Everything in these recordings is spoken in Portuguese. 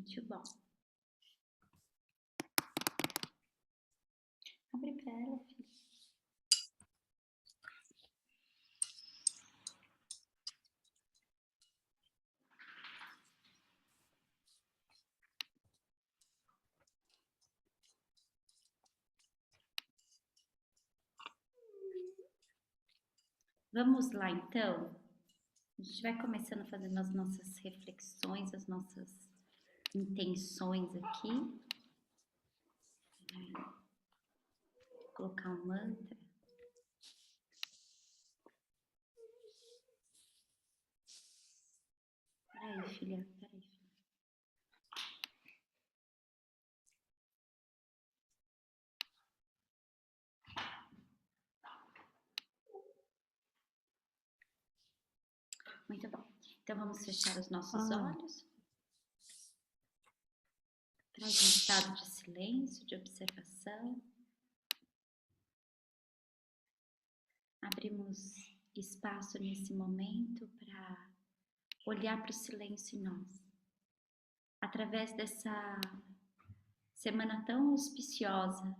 Muito bom. Abre para ela, filha. Vamos lá, então. A gente vai começando a fazer as nossas reflexões, as nossas intenções aqui. Vou colocar um mantra. Peraí, filha. Muito bom. Então, vamos fechar os nossos olhos. Traz um estado de silêncio, de observação. Abrimos espaço nesse momento para olhar para o silêncio em nós. Através dessa semana tão auspiciosa,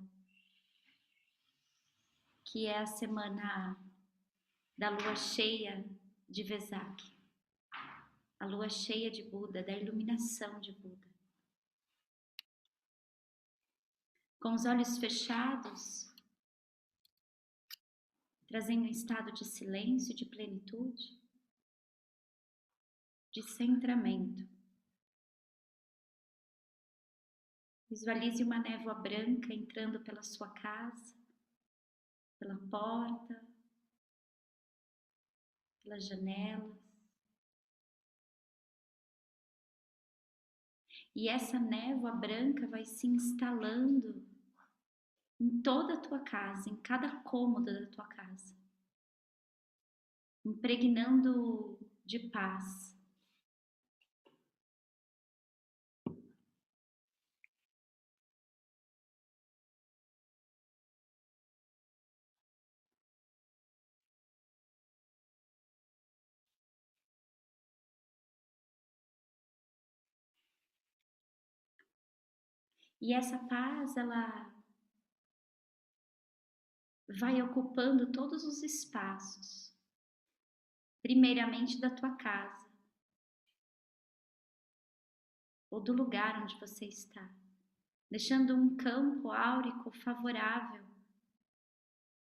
que é a semana da lua cheia de Vesak, a lua cheia de Buda, da iluminação de Buda. Com os olhos fechados, trazendo um estado de silêncio, de plenitude, de centramento. Visualize uma névoa branca entrando pela sua casa, pela porta, pelas janelas. E essa névoa branca vai se instalando em toda a tua casa, em cada cômodo da tua casa, impregnando de paz. E essa paz, ela vai ocupando todos os espaços, primeiramente da tua casa, ou do lugar onde você está, deixando um campo áurico favorável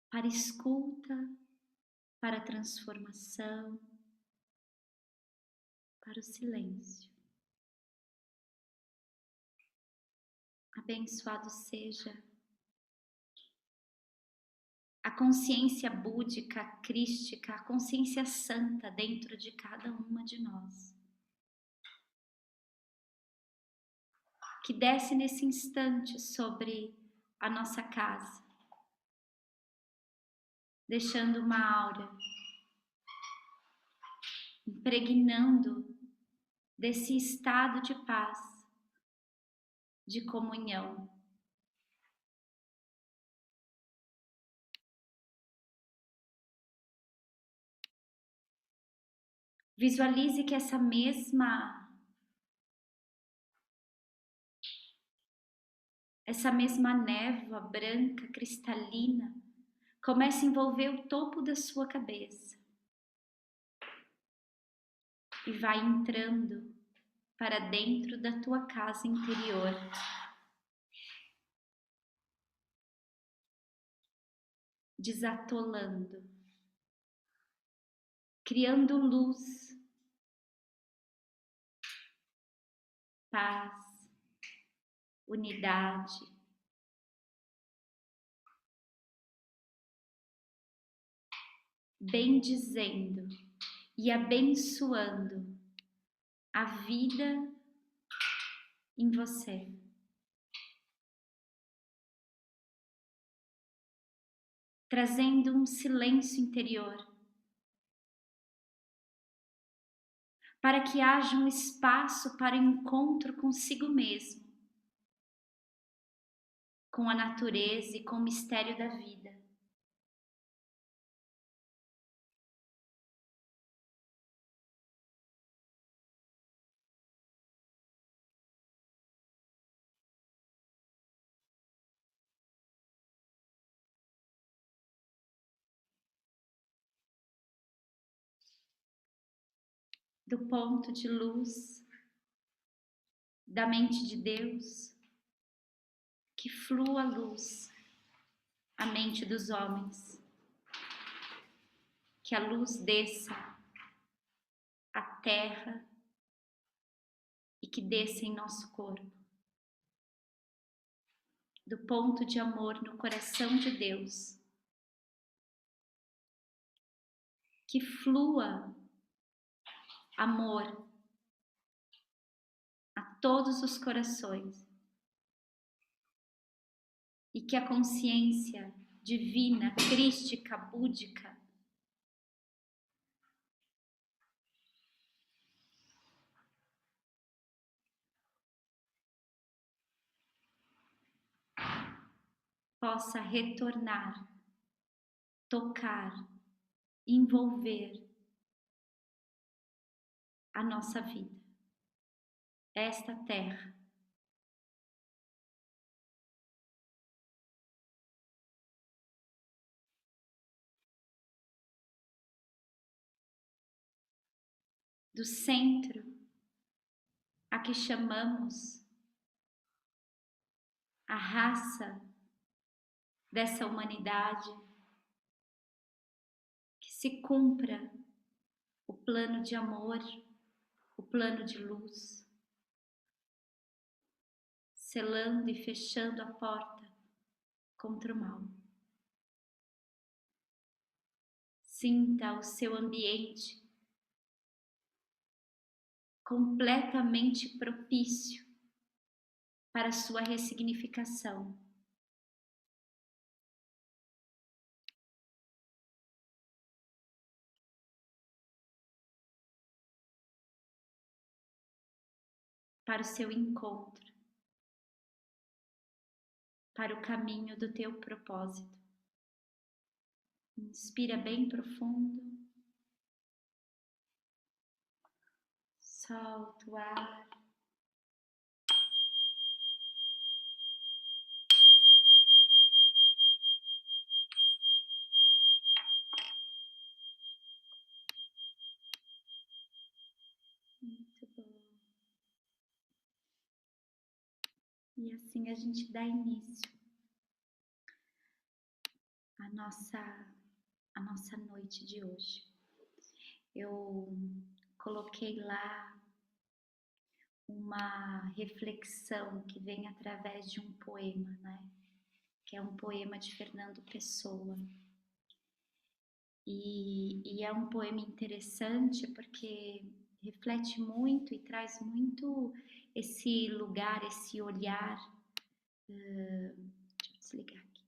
para escuta, para transformação, para o silêncio. Abençoado seja a consciência búdica, crística, a consciência santa dentro de cada uma de nós, que desce nesse instante sobre a nossa casa, deixando uma aura, impregnando desse estado de paz, de comunhão. Visualize que essa mesma névoa branca, cristalina, começa a envolver o topo da sua cabeça e vai entrando para dentro da tua casa interior. Desatolando, criando luz, paz, unidade. Bendizendo e abençoando a vida em você. Trazendo um silêncio interior, para que haja um espaço para o encontro consigo mesmo, com a natureza e com o mistério da vida. do ponto de luz da mente de Deus, que flua a luz à mente dos homens, que a luz desça à terra e que desça em nosso corpo, do ponto de amor no coração de Deus, que flua amor a todos os corações e que a consciência divina, crística, búdica possa retornar, tocar, envolver a nossa vida, esta terra. Do centro a que chamamos a raça dessa humanidade, que se cumpra o plano de amor, o plano de luz, selando e fechando a porta contra o mal. Sinta o seu ambiente completamente propício para a sua ressignificação. Para o seu encontro, para o caminho do teu propósito. Inspira bem profundo. Solta o ar. Muito bom. E assim a gente dá início à nossa noite de hoje. Eu coloquei lá uma reflexão que vem através de um poema, né? Que é um poema de Fernando Pessoa. E é um poema interessante porque reflete muito e traz muito esse lugar, esse olhar. Deixa eu desligar aqui.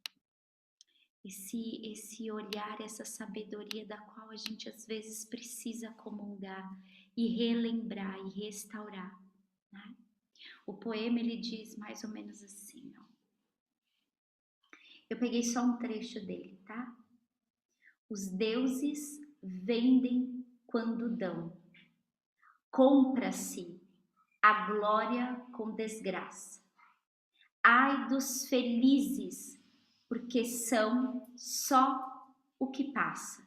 Esse olhar, essa sabedoria da qual a gente às vezes precisa comungar e relembrar e restaurar, né? O poema ele diz mais ou menos assim, ó. Eu peguei só um trecho dele, tá? Os deuses vendem quando dão. Compra-se a glória com desgraça. Ai dos felizes, porque são só o que passa.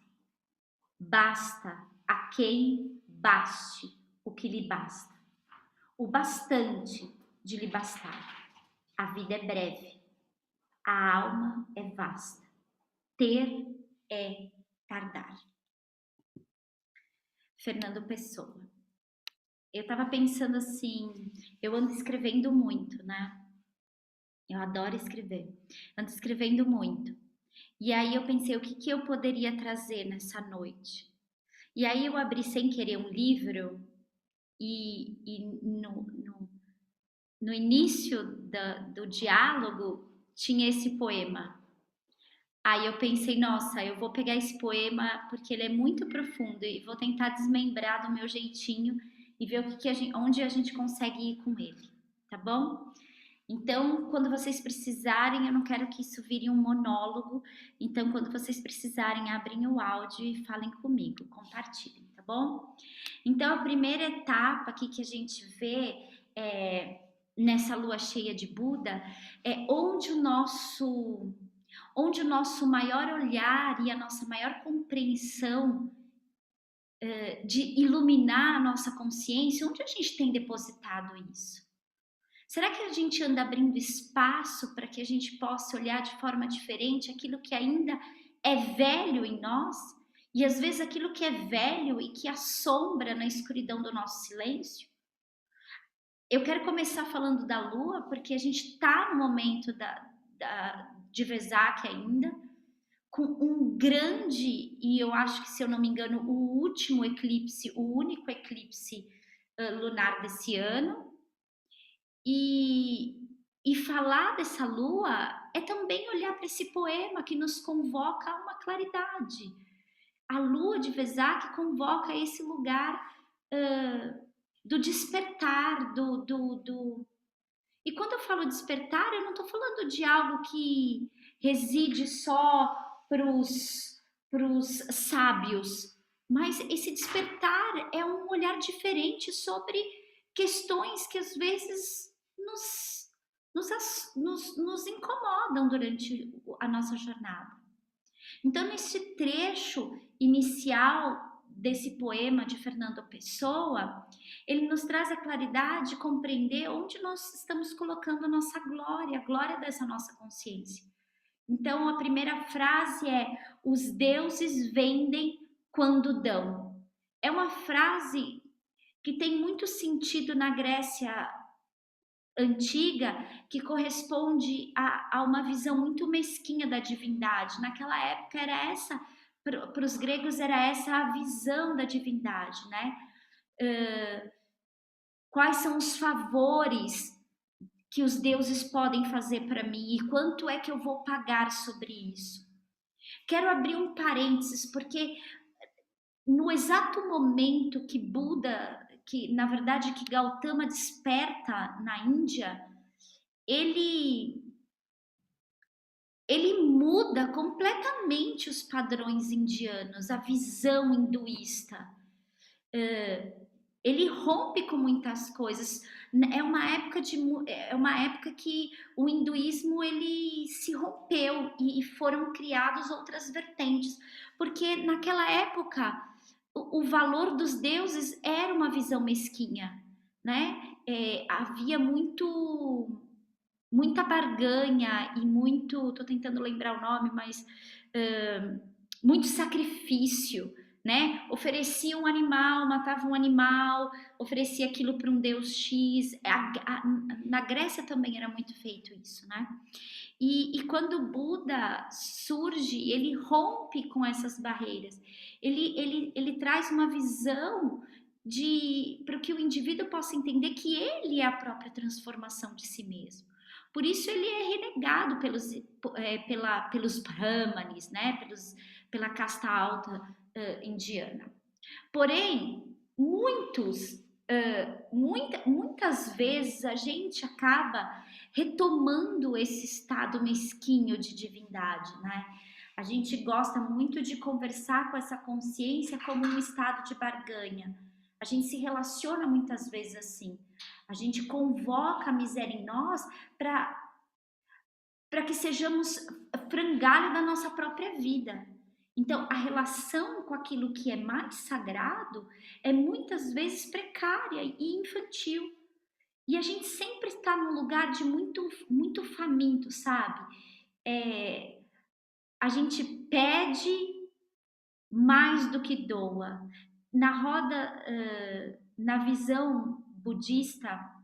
Basta a quem baste o que lhe basta. O bastante de lhe bastar. A vida é breve, a alma é vasta. Ter é tardar. Fernando Pessoa. Eu tava pensando assim, eu ando escrevendo muito, né? Eu adoro escrever. Ando escrevendo muito. E aí eu pensei, o que eu poderia trazer nessa noite? E aí eu abri sem querer um livro e no início do diálogo tinha esse poema. Aí eu pensei, nossa, eu vou pegar esse poema porque ele é muito profundo e vou tentar desmembrar do meu jeitinho e ver onde a gente consegue ir com ele, tá bom? Então, quando vocês precisarem, eu não quero que isso vire um monólogo, então quando vocês precisarem, abrem o áudio e falem comigo, compartilhem, tá bom? Então, a primeira etapa aqui que a gente vê nessa lua cheia de Buda é onde o nosso maior olhar e a nossa maior compreensão de iluminar a nossa consciência, onde a gente tem depositado isso? Será que a gente anda abrindo espaço para que a gente possa olhar de forma diferente aquilo que ainda é velho em nós? E às vezes aquilo que é velho e que assombra na escuridão do nosso silêncio? Eu quero começar falando da Lua, porque a gente está no momento de Vesak ainda, com um grande, e eu acho que, se eu não me engano, o último eclipse, o único eclipse lunar desse ano. E falar dessa lua é também olhar para esse poema que nos convoca a uma claridade. A lua de Vesak convoca esse lugar do despertar, E quando eu falo despertar, eu não estou falando de algo que reside só para os sábios, mas esse despertar é um olhar diferente sobre questões que às vezes nos incomodam durante a nossa jornada. Então, nesse trecho inicial desse poema de Fernando Pessoa, ele nos traz a claridade de compreender onde nós estamos colocando a nossa glória, a glória dessa nossa consciência. Então, a primeira frase é: os deuses vendem quando dão. É uma frase que tem muito sentido na Grécia antiga, que corresponde a uma visão muito mesquinha da divindade. Naquela época era essa, para os gregos era essa a visão da divindade, né? Quais são os favores que os deuses podem fazer para mim e quanto é que eu vou pagar sobre isso? Quero abrir um parênteses, porque no exato momento que Buda, que na verdade que Gautama desperta na Índia, ele muda completamente os padrões indianos, a visão hinduísta. Ele rompe com muitas coisas. É uma época que o hinduísmo ele se rompeu e foram criadas outras vertentes, porque naquela época o valor dos deuses era uma visão mesquinha, né? Havia muita barganha e muito, tô tentando lembrar o nome, mas muito sacrifício, né? Oferecia um animal, matava um animal, oferecia aquilo para um deus X. Na Grécia também era muito feito isso, né? E quando o Buda surge, ele rompe com essas barreiras. Ele traz uma visão para que o indivíduo possa entender que ele é a própria transformação de si mesmo. Por isso ele é renegado pelos brahmanes, né? Pela casta alta indiana. Porém, muitas vezes a gente acaba retomando esse estado mesquinho de divindade, né? A gente gosta muito de conversar com essa consciência como um estado de barganha. A gente se relaciona muitas vezes assim. A gente convoca a miséria em nós para que sejamos frangalho da nossa própria vida. Então, a relação com aquilo que é mais sagrado é muitas vezes precária e infantil. E a gente sempre está num lugar de muito faminto, sabe? A gente pede mais do que doa. Na visão budista,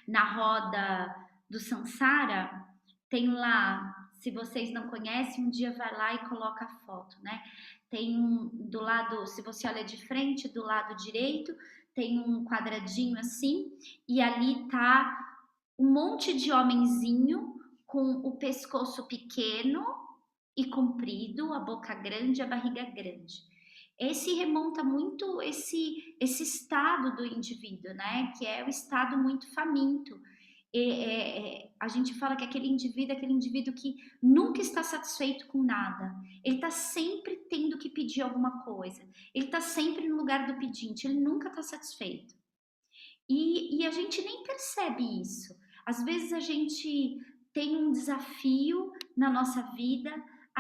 na roda do Sansara, tem lá, se vocês não conhecem, um dia vai lá e coloca a foto, né? Tem do lado, se você olha de frente, do lado direito, tem um quadradinho assim, e ali tá um monte de homenzinho com o pescoço pequeno e comprido, a boca grande, a barriga grande. Esse remonta muito esse estado do indivíduo, né? Que é o estado muito faminto. A gente fala que aquele indivíduo que nunca está satisfeito com nada. Ele está sempre tendo que pedir alguma coisa. Ele está sempre no lugar do pedinte. Ele nunca está satisfeito. E a gente nem percebe isso. Às vezes a gente tem um desafio na nossa vida,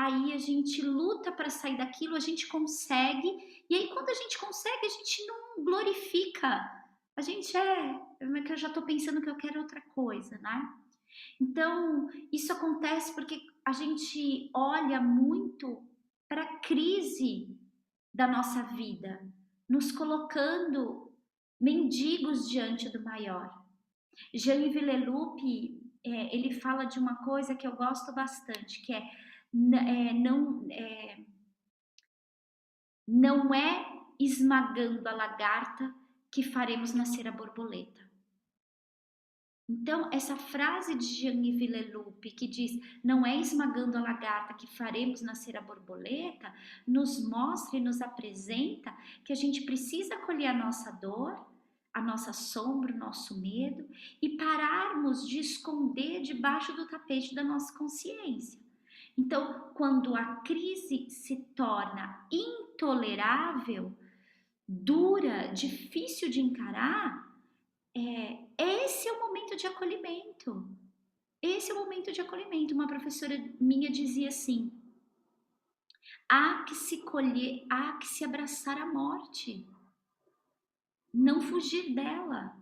aí a gente luta para sair daquilo, a gente consegue, e aí quando a gente consegue, a gente não glorifica. A gente é que eu já estou pensando que eu quero outra coisa, né? Então, isso acontece porque a gente olha muito para a crise da nossa vida, nos colocando mendigos diante do maior. Jean Villelup, ele fala de uma coisa que eu gosto bastante, que não é esmagando a lagarta que faremos nascer a borboleta. Então, essa frase de Jean Villelup que diz: não é esmagando a lagarta que faremos nascer a borboleta, nos mostra e nos apresenta que a gente precisa acolher a nossa dor, a nossa sombra, o nosso medo e pararmos de esconder debaixo do tapete da nossa consciência. Então, quando a crise se torna intolerável, dura, difícil de encarar, esse é o momento de acolhimento. Esse é o momento de acolhimento. Uma professora minha dizia assim: há que se colher, há que se abraçar a morte, não fugir dela.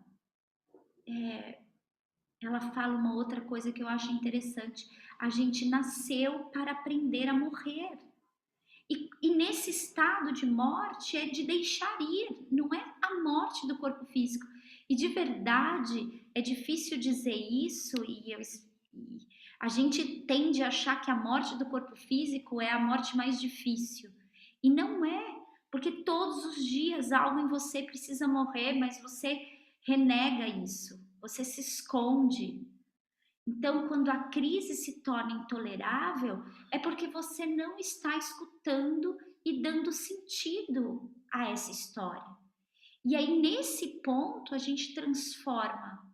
Ela fala uma outra coisa que eu acho interessante: a gente nasceu para aprender a morrer. E nesse estado de morte é de deixar ir, não é a morte do corpo físico. E de verdade é difícil dizer isso, e a gente tende a achar que a morte do corpo físico é a morte mais difícil. E não é, porque todos os dias algo em você precisa morrer, mas você renega isso, você se esconde. Então, quando a crise se torna intolerável, é porque você não está escutando e dando sentido a essa história. E aí, nesse ponto, a gente transforma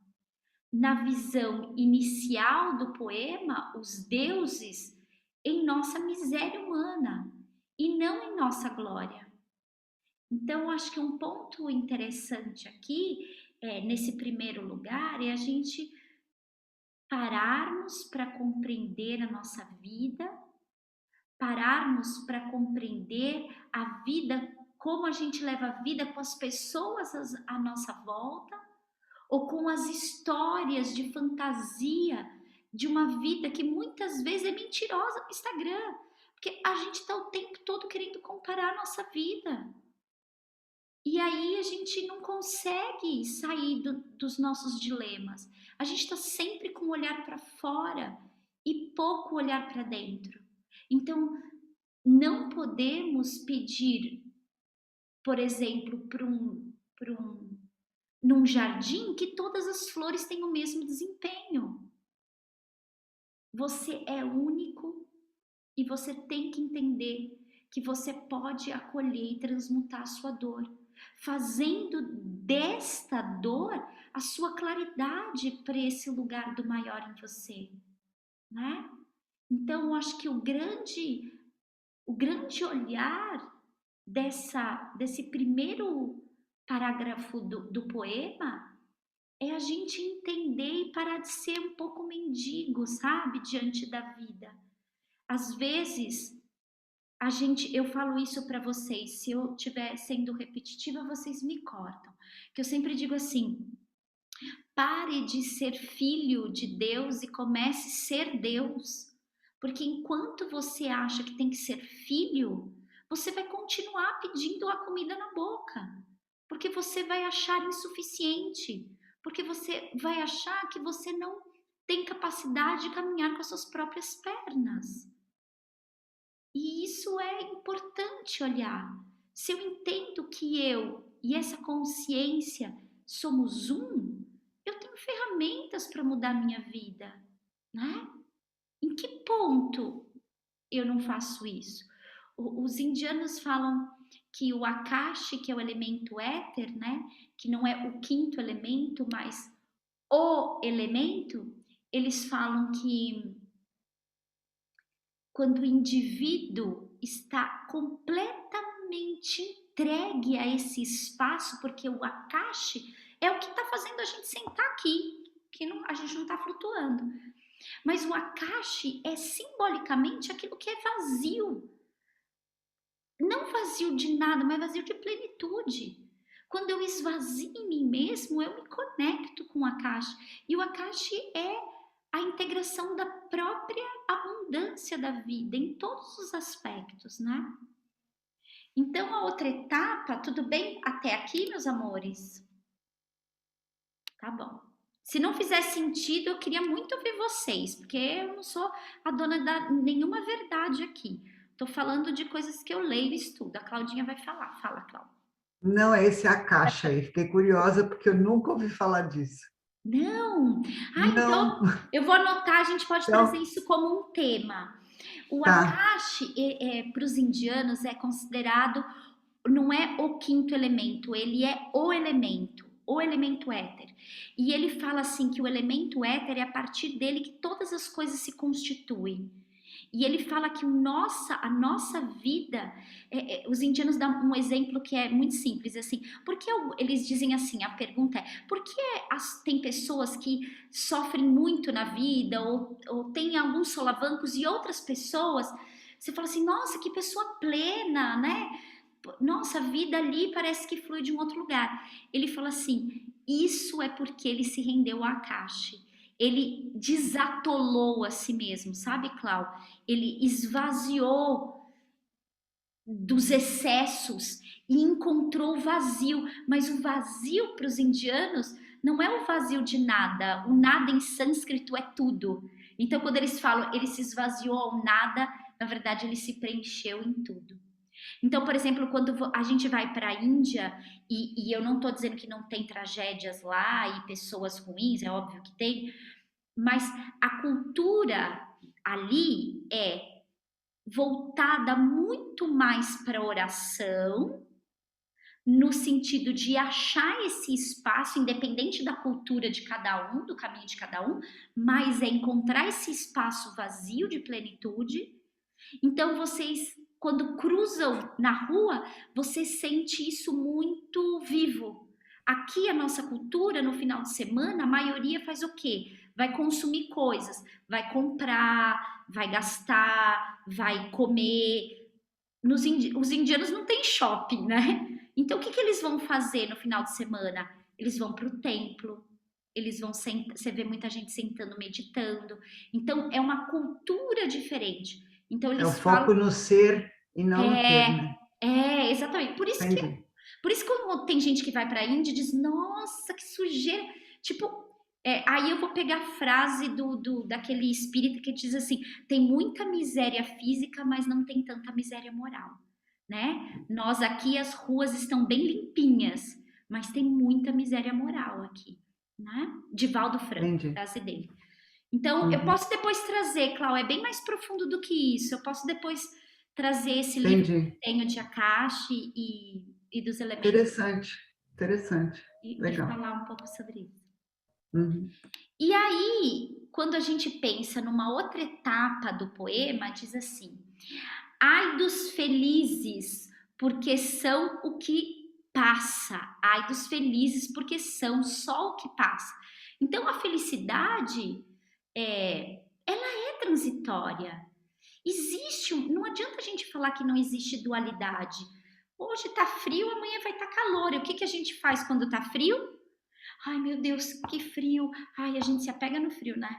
na visão inicial do poema os deuses em nossa miséria humana e não em nossa glória. Então, acho que um ponto interessante aqui, nesse primeiro lugar, é a gente pararmos para compreender a nossa vida, pararmos para compreender a vida, como a gente leva a vida com as pessoas à nossa volta, ou com as histórias de fantasia de uma vida que muitas vezes é mentirosa no Instagram, porque a gente está o tempo todo querendo comparar a nossa vida. E aí a gente não consegue sair dos nossos dilemas. A gente está sempre com o olhar para fora e pouco olhar para dentro. Então, não podemos pedir, por exemplo, num jardim que todas as flores têm o mesmo desempenho. Você é único e você tem que entender que você pode acolher e transmutar a sua dor, fazendo desta dor a sua claridade para esse lugar do maior em você, né? Então, eu acho que o grande olhar desse primeiro parágrafo do poema é a gente entender e parar de ser um pouco mendigo, sabe, diante da vida. Às vezes, eu falo isso para vocês, se eu estiver sendo repetitiva, vocês me cortam. Que eu sempre digo assim: pare de ser filho de Deus e comece a ser Deus. Porque enquanto você acha que tem que ser filho, você vai continuar pedindo a comida na boca. Porque você vai achar insuficiente. Porque você vai achar que você não tem capacidade de caminhar com as suas próprias pernas. E isso é importante olhar. Se eu entendo que eu e essa consciência somos um, eu tenho ferramentas para mudar a minha vida, né? Em que ponto eu não faço isso? Os indianos falam que o Akashi, que é o elemento éter, né? Que não é o quinto elemento, mas o elemento, eles falam que quando o indivíduo está completamente entregue a esse espaço, porque o Akashi é o que está fazendo a gente sentar aqui, que não, a gente não está flutuando. Mas o Akashi é simbolicamente aquilo que é vazio. Não vazio de nada, mas vazio de plenitude. Quando eu esvazio em mim mesmo, eu me conecto com o Akashi. E o Akashi é a integração da própria abundância da vida, em todos os aspectos, né? Então, a outra etapa, tudo bem até aqui, meus amores? Tá bom. Se não fizer sentido, eu queria muito ouvir vocês, porque eu não sou a dona da nenhuma verdade aqui. Tô falando de coisas que eu leio e estudo. A Claudinha vai falar. Fala, Cláudia. Não, é esse a caixa aí. Fiquei curiosa porque eu nunca ouvi falar disso. Não! Ah, Não, então eu vou anotar, a gente pode trazer então, isso como um tema. O tá. Akashi, para os indianos, é considerado, não é o quinto elemento, ele é o elemento éter. E ele fala assim que o elemento éter é a partir dele que todas as coisas se constituem. E ele fala que a nossa vida, os indianos dão um exemplo que é muito simples, assim, porque eles dizem assim, a pergunta é, por que tem pessoas que sofrem muito na vida, ou tem alguns solavancos, e outras pessoas, você fala assim, nossa, que pessoa plena, né? Nossa, a vida ali parece que flui de um outro lugar. Ele fala assim, isso é porque ele se rendeu a Akashi. Ele desatolou a si mesmo, sabe, Clau? Ele esvaziou dos excessos e encontrou o vazio. Mas o vazio para os indianos não é o vazio de nada. O nada em sânscrito é tudo. Então, quando eles falam ele se esvaziou ao nada, na verdade, ele se preencheu em tudo. Então, por exemplo, quando a gente vai para a Índia, e eu não estou dizendo que não tem tragédias lá e pessoas ruins, é óbvio que tem, mas a cultura ali é voltada muito mais para a oração, no sentido de achar esse espaço, independente da cultura de cada um, do caminho de cada um, mas é encontrar esse espaço vazio de plenitude. Então, vocês, quando cruzam na rua, você sente isso muito vivo. Aqui, a nossa cultura, no final de semana, a maioria faz o quê? Vai consumir coisas, vai comprar, vai gastar, vai comer. Os indianos não têm shopping, né? Então, o que eles vão fazer no final de semana? Eles vão para o templo, eles vão sentar, você vê muita gente sentando, meditando. Então, é uma cultura diferente. Então, É o eles foco falam. no ser e não no ter, né? Exatamente. Entendi. Por isso que tem gente que vai para a Índia e diz, nossa, que sujeira. Tipo, aí eu vou pegar a frase daquele espírito que diz assim: tem muita miséria física, mas não tem tanta miséria moral, né? Nós aqui, as ruas estão bem limpinhas, mas tem muita miséria moral aqui, né? Divaldo Franco, Entendi. frase dele. Então, eu Uhum. posso depois trazer, Clau, é bem mais profundo do que isso. Eu posso depois trazer esse livro que eu Entendi. tenho de Akashi e dos elementos Interessante. Interessante. e Legal. falar um pouco sobre isso. Uhum. E aí, quando a gente pensa numa outra etapa do poema, diz assim: ai dos felizes, porque são o que passa. Ai dos felizes, porque são só o que passa. Então, a felicidade ela é transitória. Existe, não adianta a gente falar que não existe dualidade. Hoje tá frio, amanhã vai estar calor. E o que que a gente faz quando tá frio? Ai, meu Deus, que frio. Ai, a gente se apega no frio, né?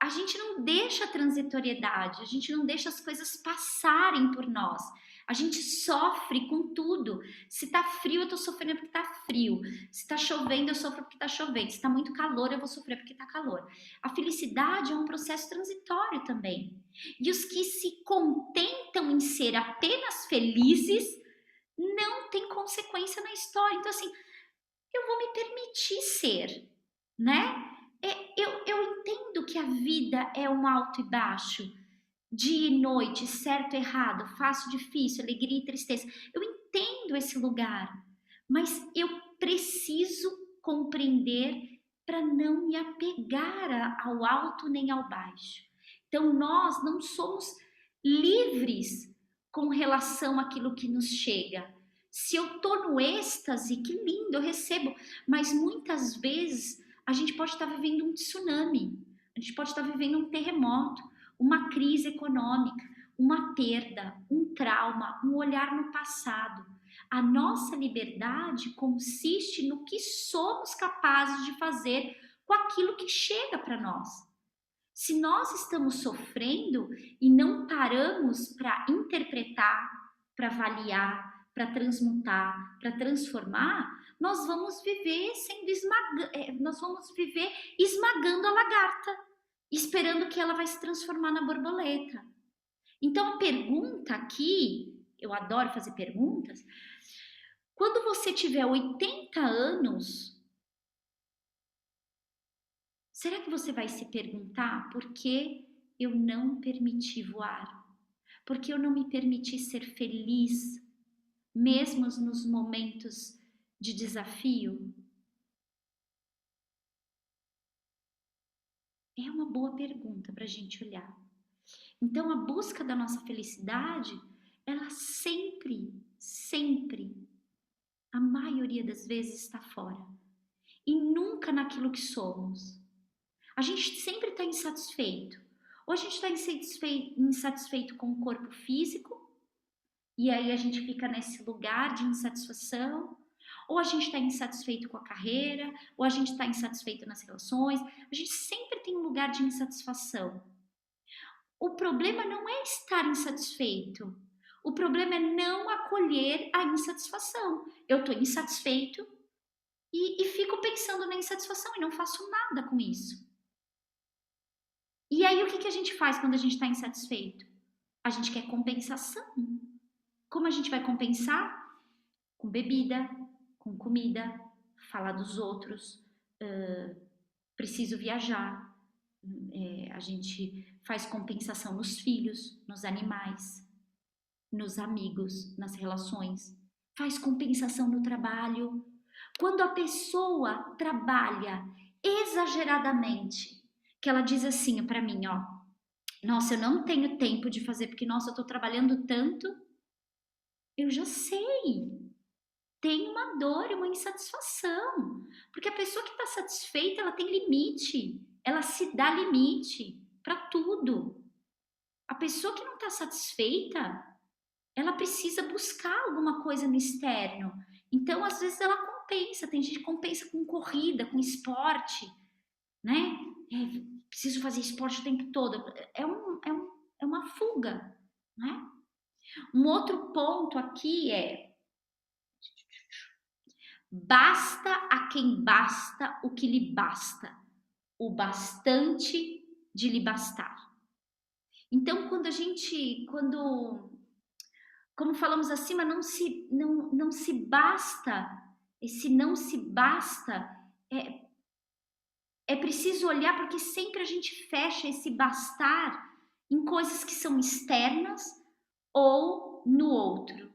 A gente não deixa a transitoriedade, a gente não deixa as coisas passarem por nós. A gente sofre com tudo. Se tá frio, eu tô sofrendo porque tá frio. Se tá chovendo, eu sofro porque tá chovendo. Se tá muito calor, eu vou sofrer porque tá calor. A felicidade é um processo transitório também. E os que se contentam em ser apenas felizes não têm consequência na história. Então, assim, eu vou me permitir ser, né? Eu entendo que a vida é um alto e baixo, dia e noite, certo e errado, fácil e difícil, alegria e tristeza. Eu entendo esse lugar, mas eu preciso compreender para não me apegar ao alto nem ao baixo. Então, nós não somos livres com relação àquilo que nos chega. Se eu estou no êxtase, que lindo, eu recebo, mas muitas vezes a gente pode estar vivendo um tsunami. A gente pode estar vivendo um terremoto, uma crise econômica, uma perda, um trauma, um olhar no passado. A nossa liberdade consiste no que somos capazes de fazer com aquilo que chega para nós. Se nós estamos sofrendo e não paramos para interpretar, para avaliar, para transmutar, para transformar, nós vamos viver nós vamos viver esmagando a lagarta, esperando que ela vai se transformar na borboleta. Então a pergunta aqui, eu adoro fazer perguntas. Quando você tiver 80 anos, será que você vai se perguntar por que eu não permiti voar? Por que eu não me permiti ser feliz, mesmo nos momentos de desafio? É uma boa pergunta para a gente olhar. Então, a busca da nossa felicidade, ela sempre, a maioria das vezes está fora. E nunca naquilo que somos. A gente sempre está insatisfeito. Ou a gente está insatisfeito com o corpo físico, e aí a gente fica nesse lugar de insatisfação, ou a gente está insatisfeito com a carreira, ou a gente está insatisfeito nas relações. A gente sempre tem um lugar de insatisfação. O problema não é estar insatisfeito. O problema é não acolher a insatisfação. Eu estou insatisfeito e fico pensando na insatisfação e não faço nada com isso. E aí o que a gente faz quando a gente está insatisfeito? A gente quer compensação. Como a gente vai compensar? Com bebida, com comida, falar dos outros, preciso viajar. A gente faz compensação nos filhos, nos animais, nos amigos, nas relações. Faz compensação no trabalho. Quando a pessoa trabalha exageradamente, que ela diz assim para mim, ó, nossa, eu não tenho tempo de fazer porque, nossa, eu tô trabalhando tanto, eu já sei. Tem uma dor e uma insatisfação. Porque a pessoa que está satisfeita, ela tem limite. Ela se dá limite para tudo. A pessoa que não está satisfeita, ela precisa buscar alguma coisa no externo. Então, às vezes, ela compensa. Tem gente que compensa com corrida, com esporte, né? Preciso fazer esporte o tempo todo. É uma fuga, né? Um outro ponto aqui é: basta a quem basta o que lhe basta, o bastante de lhe bastar. Então, como falamos acima, não se basta, esse não se basta, é preciso olhar, porque sempre a gente fecha esse bastar em coisas que são externas ou no outro.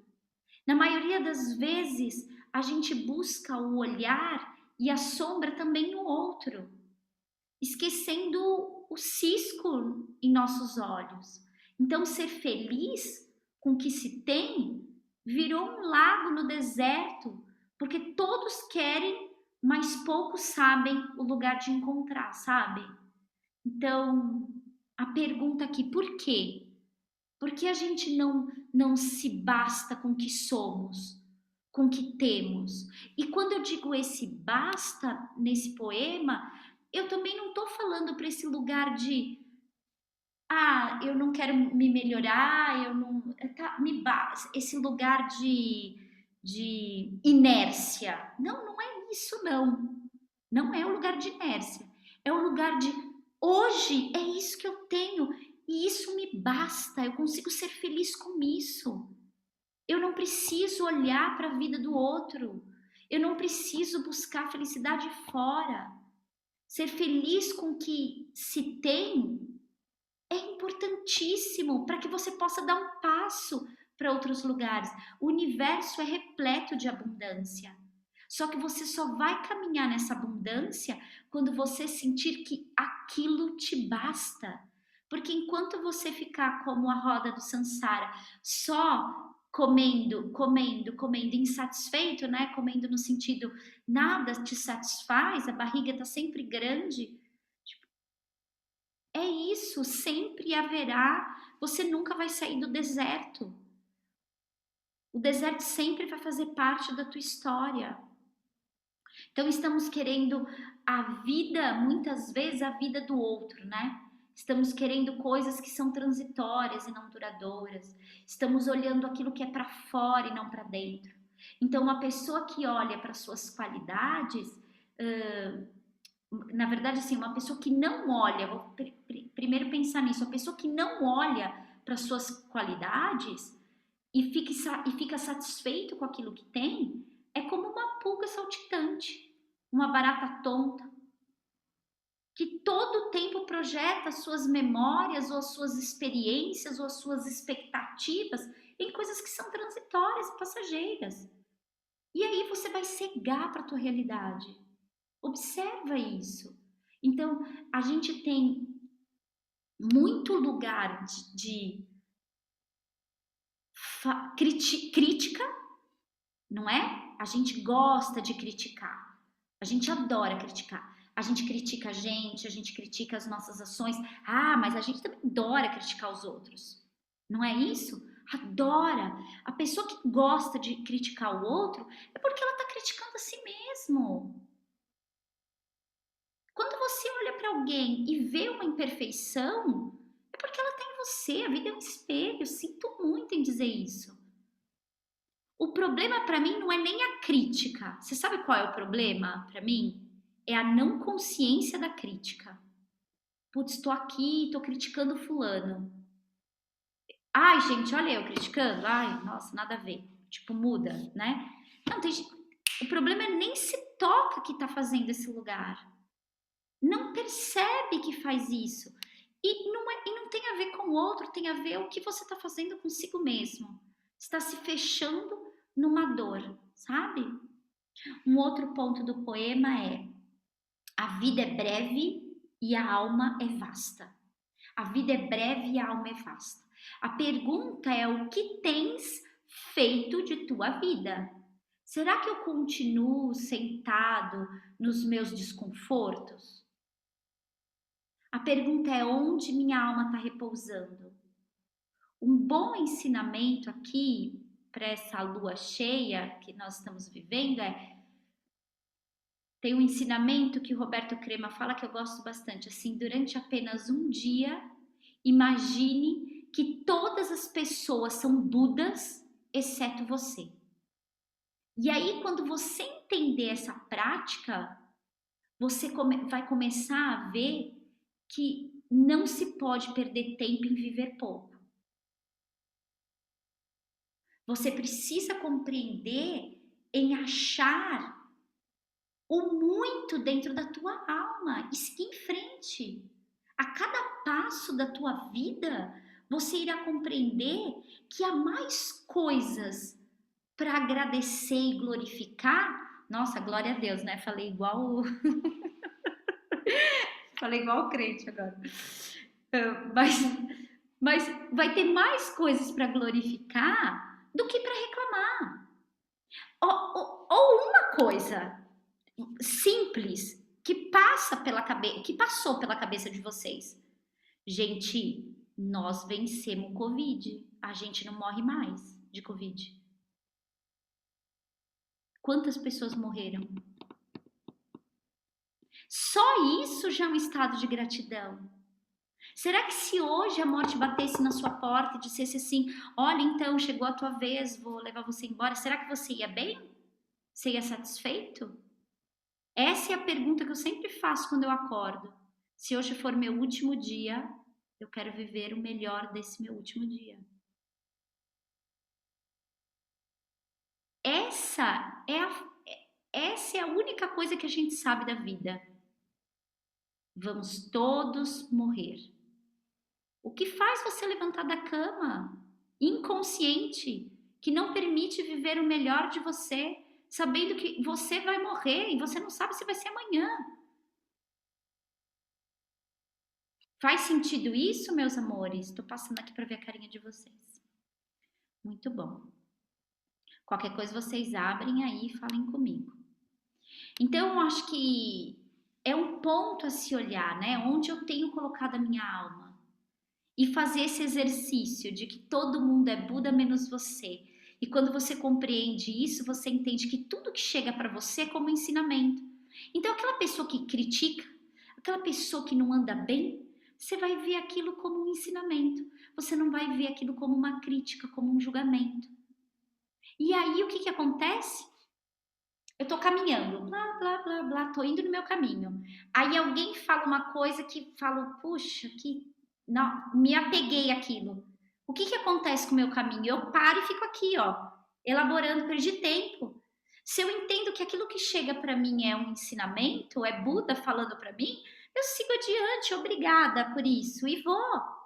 Na maioria das vezes, a gente busca o olhar e a sombra também no outro, esquecendo o cisco em nossos olhos. Então, ser feliz com o que se tem virou um lago no deserto, porque todos querem, mas poucos sabem o lugar de encontrar, sabe? Então, a pergunta aqui, por quê? Por que a gente não se basta com o que somos, com o que temos? E quando eu digo esse basta nesse poema, eu também não estou falando para esse lugar de eu não quero me melhorar, eu não. Me basta, esse lugar de inércia. Não, não é isso, não. Não é o lugar de inércia. É o lugar de hoje é isso que eu tenho e isso me basta. Eu consigo ser feliz com isso. Eu não preciso olhar para a vida do outro. Eu não preciso buscar felicidade fora. Ser feliz com o que se tem é importantíssimo para que você possa dar um passo para outros lugares. O universo é repleto de abundância. Só que você só vai caminhar nessa abundância quando você sentir que aquilo te basta. Porque enquanto você ficar como a roda do Sansara, só comendo, insatisfeito, né? Comendo no sentido nada te satisfaz, a barriga está sempre grande. é isso, sempre haverá, você nunca vai sair do deserto. O deserto sempre vai fazer parte da tua história. Então estamos querendo a vida, muitas vezes a vida do outro, né? Estamos querendo coisas que são transitórias e não duradouras. Estamos olhando aquilo que é para fora e não para dentro. Então uma pessoa que olha para suas qualidades, na verdade assim, uma pessoa que não olha, vou primeiro pensar nisso, a pessoa que não olha para suas qualidades e fica satisfeito com aquilo que tem, é como uma pulga saltitante, uma barata tonta, que todo o tempo projeta as suas memórias, ou as suas experiências, ou as suas expectativas em coisas que são transitórias e passageiras. E aí você vai cegar para a tua realidade. Observa isso. Então, a gente tem muito lugar de crítica, não é? A gente gosta de criticar, a gente adora criticar. A gente critica a gente critica as nossas ações. Ah, mas a gente também adora criticar os outros. Não é isso? Adora. A pessoa que gosta de criticar o outro é porque ela está criticando a si mesmo. Quando você olha para alguém e vê uma imperfeição, é porque ela está em você. A vida é um espelho. Sinto muito em dizer isso. O problema para mim não é nem a crítica. Você sabe qual é o problema para mim? É a não consciência da crítica. Putz, estou aqui, estou criticando fulano. Ai, gente, olha eu criticando. Ai, nossa, nada a ver. Tipo, muda, né? Não, tem... O problema é nem se toca que está fazendo esse lugar. Não percebe que faz isso. E não tem a ver com o outro, tem a ver o que você está fazendo consigo mesmo. Está se fechando numa dor, sabe? Um outro ponto do poema é: a vida é breve e a alma é vasta. A vida é breve e a alma é vasta. A pergunta é: o que tens feito de tua vida? Será que eu continuo sentado nos meus desconfortos? A pergunta é: onde minha alma está repousando? Um bom ensinamento aqui para essa lua cheia que nós estamos vivendo é: tem um ensinamento que o Roberto Crema fala que eu gosto bastante, assim, durante apenas um dia, imagine que todas as pessoas são Budas, exceto você. E aí, quando você entender essa prática, você vai começar a ver que não se pode perder tempo em viver pouco. Você precisa compreender em achar o muito dentro da tua alma e seguir em frente. A cada passo da tua vida, você irá compreender que há mais coisas para agradecer e glorificar. Nossa, glória a Deus, né? Falei igual falei igual o crente agora. Mas, mas vai ter mais coisas para glorificar do que para reclamar. Ou uma coisa simples que passa pela cabeça, que passou pela cabeça de vocês. Gente, nós vencemos o Covid. A gente não morre mais de Covid. Quantas pessoas morreram? Só isso já é um estado de gratidão. Será que se hoje a morte batesse na sua porta e dissesse assim: olha, então chegou a tua vez, vou levar você embora, será que você ia bem? Você ia satisfeito? Essa é a pergunta que eu sempre faço quando eu acordo. Se hoje for meu último dia, eu quero viver o melhor desse meu último dia. Essa é a única coisa que a gente sabe da vida. Vamos todos morrer. O que faz você levantar da cama, inconsciente, que não permite viver o melhor de você, sabendo que você vai morrer e você não sabe se vai ser amanhã? Faz sentido isso, meus amores? Estou passando aqui para ver a carinha de vocês. Muito bom. Qualquer coisa vocês abrem aí e falem comigo. Então, eu acho que é um ponto a se olhar, né? Onde eu tenho colocado a minha alma. E fazer esse exercício de que todo mundo é Buda menos você. E quando você compreende isso, você entende que tudo que chega para você é como ensinamento. Então, aquela pessoa que critica, aquela pessoa que não anda bem, você vai ver aquilo como um ensinamento. Você não vai ver aquilo como uma crítica, como um julgamento. E aí, o que acontece? Eu tô caminhando, blá, blá, blá, blá, tô indo no meu caminho. Aí alguém fala uma coisa que falo, puxa, que não, me apeguei àquilo. O que acontece com o meu caminho? Eu paro e fico aqui, ó, elaborando, perdi tempo. Se eu entendo que aquilo que chega para mim é um ensinamento, é Buda falando para mim, eu sigo adiante, obrigada por isso, e vou.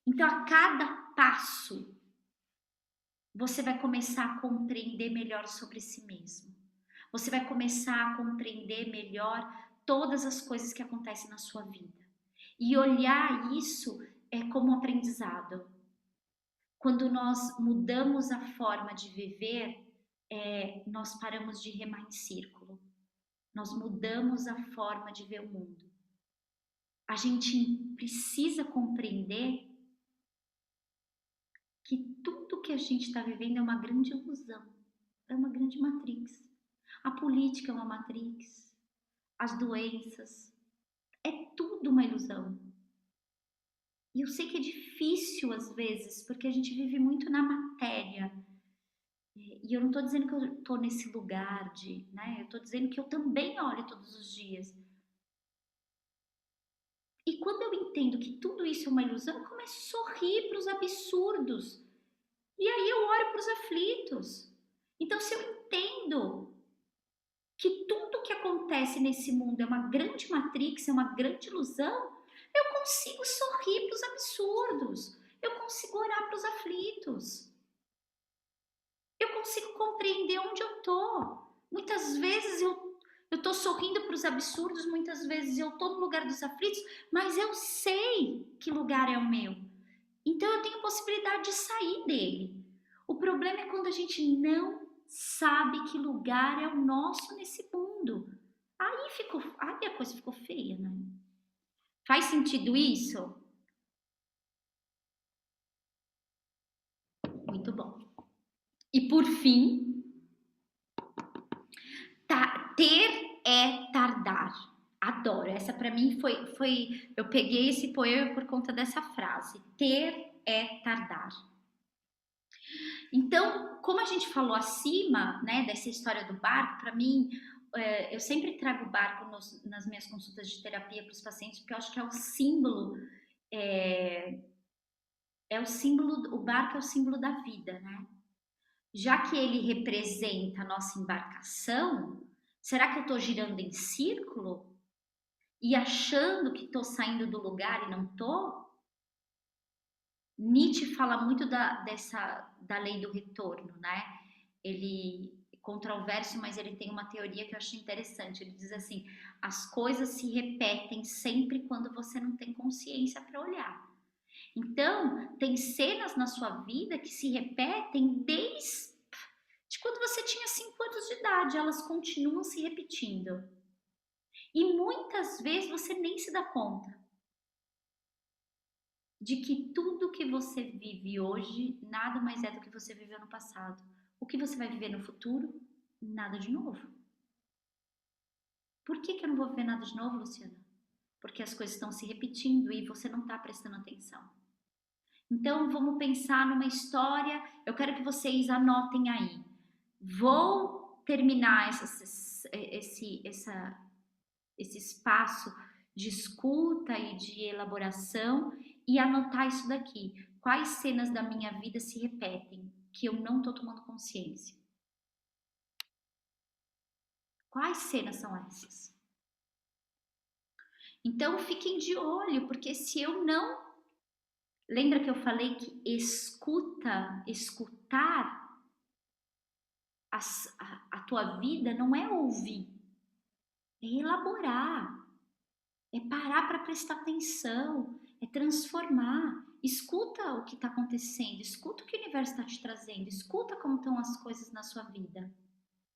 Então, a cada passo, você vai começar a compreender melhor sobre si mesmo. Você vai começar a compreender melhor todas as coisas que acontecem na sua vida. E olhar isso é como aprendizado. Quando nós mudamos a forma de viver, nós paramos de remar em círculo. Nós mudamos a forma de ver o mundo. A gente precisa compreender que tudo que a gente está vivendo é uma grande ilusão, é uma grande matrix. A política é uma matrix, as doenças, é tudo uma ilusão. E eu sei que é difícil às vezes, porque a gente vive muito na matéria. E eu não estou dizendo que eu estou nesse lugar de, né? Eu estou dizendo que eu também olho todos os dias. E quando eu entendo que tudo isso é uma ilusão, eu começo a sorrir para os absurdos. E aí eu olho para os aflitos. Então, se eu entendo que tudo que acontece nesse mundo é uma grande matrix, é uma grande ilusão, eu consigo sorrir para os absurdos, eu consigo orar para os aflitos, eu consigo compreender onde eu estou. Muitas vezes eu estou sorrindo para os absurdos, muitas vezes eu estou no lugar dos aflitos, mas eu sei que lugar é o meu. Então eu tenho possibilidade de sair dele. O problema é quando a gente não sabe que lugar é o nosso nesse mundo. Aí a coisa ficou feia, né? Faz sentido isso? Muito bom. E por fim, ter é tardar. Adoro. Essa para mim foi. Eu peguei esse poema por conta dessa frase. Ter é tardar. Então, como a gente falou acima, né, dessa história do barco, para mim, eu sempre trago o barco nas minhas consultas de terapia para os pacientes, porque eu acho que é o símbolo, o barco é o símbolo da vida, né? Já que ele representa a nossa embarcação, será que eu estou girando em círculo e achando que estou saindo do lugar e não estou? Nietzsche fala muito da lei do retorno, né? Ele é controverso, mas ele tem uma teoria que eu achei interessante. Ele diz assim: as coisas se repetem sempre quando você não tem consciência para olhar. Então, tem cenas na sua vida que se repetem desde quando você tinha 5 anos de idade, elas continuam se repetindo. E muitas vezes você nem se dá conta de que tudo que você vive hoje nada mais é do que você viveu no passado. O que você vai viver no futuro? Nada de novo. Por que eu não vou viver nada de novo, Luciana? Porque as coisas estão se repetindo e você não está prestando atenção. Então, vamos pensar numa história. Eu quero que vocês anotem aí. Vou terminar esse espaço de escuta e de elaboração e anotar isso daqui. Quais cenas da minha vida se repetem que eu não estou tomando consciência? Quais cenas são essas? Então fiquem de olho, porque se eu não. Lembra que eu falei que escutar a tua vida não é ouvir, é elaborar, é parar para prestar atenção, é transformar. Escuta o que está acontecendo, escuta o que o universo está te trazendo, escuta como estão as coisas na sua vida,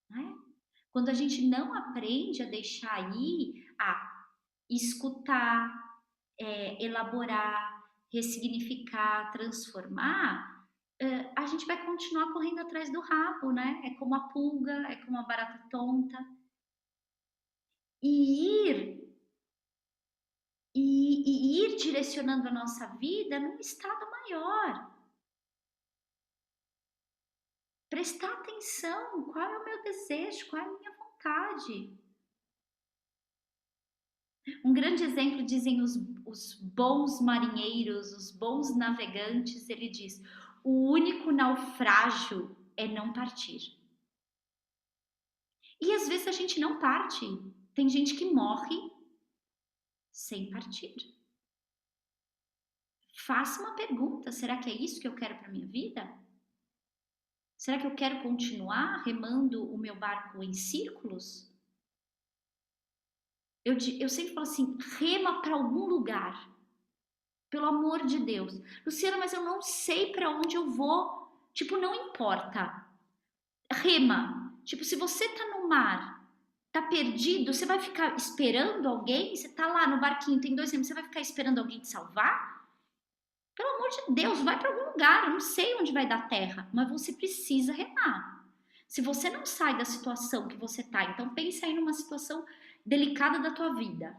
né? Quando a gente não aprende a deixar ir, a escutar, elaborar, ressignificar, transformar, a gente vai continuar correndo atrás do rabo, né? É como a pulga, é como a barata tonta. E ir direcionando a nossa vida num estado maior. Prestar atenção, qual é o meu desejo, qual é a minha vontade. Um grande exemplo dizem os bons marinheiros, os bons navegantes, ele diz, o único naufrágio é não partir. E às vezes a gente não parte, tem gente que morre sem partir. Faça uma pergunta, será que é isso que eu quero para minha vida? Será que eu quero continuar remando o meu barco em círculos? Eu sempre falo assim, rema para algum lugar. Pelo amor de Deus. Luciana, mas eu não sei para onde eu vou. Tipo, não importa. Rema. Tipo, se você tá no mar, tá perdido, você vai ficar esperando alguém? Você tá lá no barquinho, tem 2 remos, você vai ficar esperando alguém te salvar? Pelo amor de Deus, vai para algum lugar. Eu não sei onde vai dar terra, mas você precisa remar. Se você não sai da situação que você tá, então pensa aí numa situação delicada da tua vida.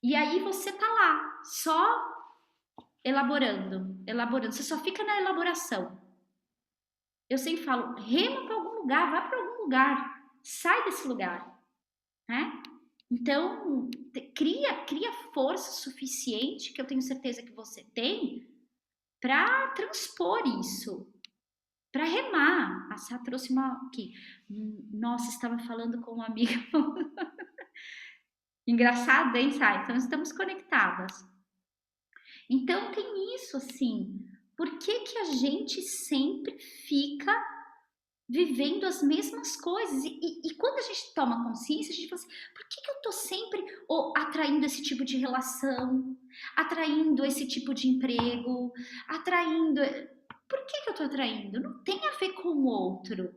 E aí você tá lá, só elaborando. Você só fica na elaboração. Eu sempre falo, rema para algum lugar, vá para algum lugar, sai desse lugar, né? Então, cria força suficiente, que eu tenho certeza que você tem, para transpor isso, para remar. A Sá trouxe uma aqui. Nossa, estava falando com uma amiga. Engraçado, hein, Sá? Então, estamos conectadas. Então, tem isso, assim. Por que a gente sempre fica vivendo as mesmas coisas? E quando a gente toma consciência, a gente fala assim, por que eu tô sempre atraindo esse tipo de relação, atraindo esse tipo de emprego, atraindo... Por que eu tô atraindo? Não tem a ver com o outro.